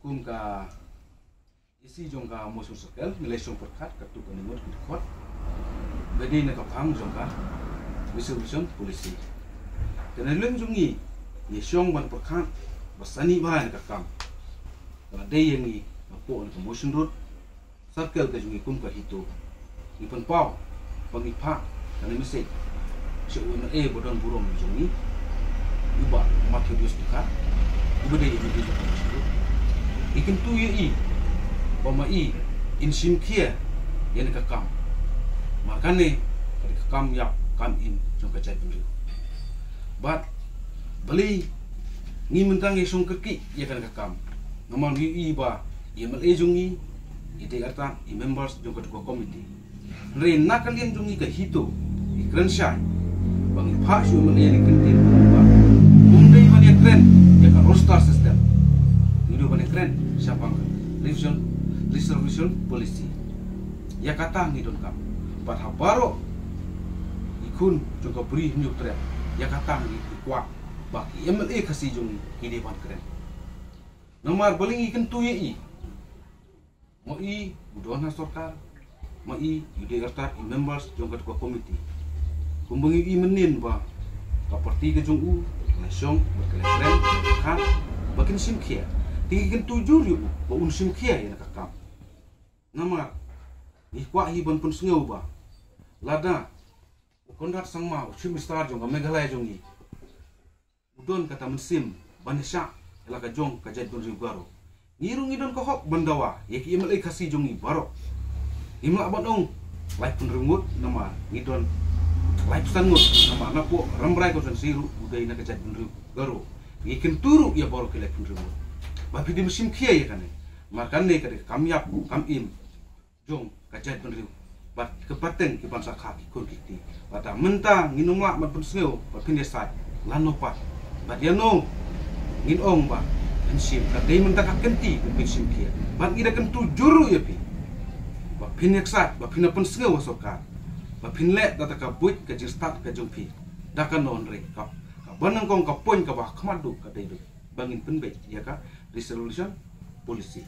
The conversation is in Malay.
kum ka isi jong ka mosul sekel nilai song perkat katu kanimut kut bedi na kapang jong ka resolution polisi kana leng jungi ye song ban perkat basani ba na kakam kana de yang ni mapo na motion road sekel ka jungi kum ka hito ni pen pau pangi pa kana misi seuna bodon burong jungi iba makin dus duka iba de yang di ikin tu ye pamai insim kia yang kakam makane kali kakam ya kam in jong kacai dulu bat beli ni mentang esong keki ya kan kakam namal wi ba ye mal ejungi ite arta i members jong ketua komite re nak kalian jungi ke hito i krensai bang pha su mal ye kentin ba umdei mania kren ya ka roster system hidup mania kren siapa resolution polisi ya kata ni don kam pat habaro ikun juga beri nyuk trap ya kata ni kuat baki MLA kasih jong hide ban keren nomor baling ikan tu ye mo i udona sorkar mo i yude garta members jong ketua komite kumbangi i menin ba ka parti ke jong u nasyong berkeren kan bakin simkia tigikan tujuh ribu ba unsim kia ya nakakam nama ihwa hiban pun sengau ba lada kondat sang mau simistar jong Meghalaya jongi udon kata mensim banesha elaka jong kajat don riu garo ngirung idon ko hok bandawa yeki MLA kasih jongi baro imla banong live pun rengut nama ngidon live sangut nama napo rambrai ko san siru udai na kajat don riu garo ngikin turu ya baro ke live pun rengut bapi di musim kia ya kan makane kade kamyap kamim jong kajat penriu bat kepateng ki bangsa kaki kur kiti bata mentang nginum lak mat penseu bapi desai lanopa bat ya no ngin ong ba pensim kade mentang kakenti pensim kia bat ida kan tujuru ya pi bapi neksat bapi na penseu soka bapi le data ka buit ka jistat ka jongpi dakan non re ka banang kong ka poin ka ba khamadu ka deidu bangin penbe ya ka resolution polisi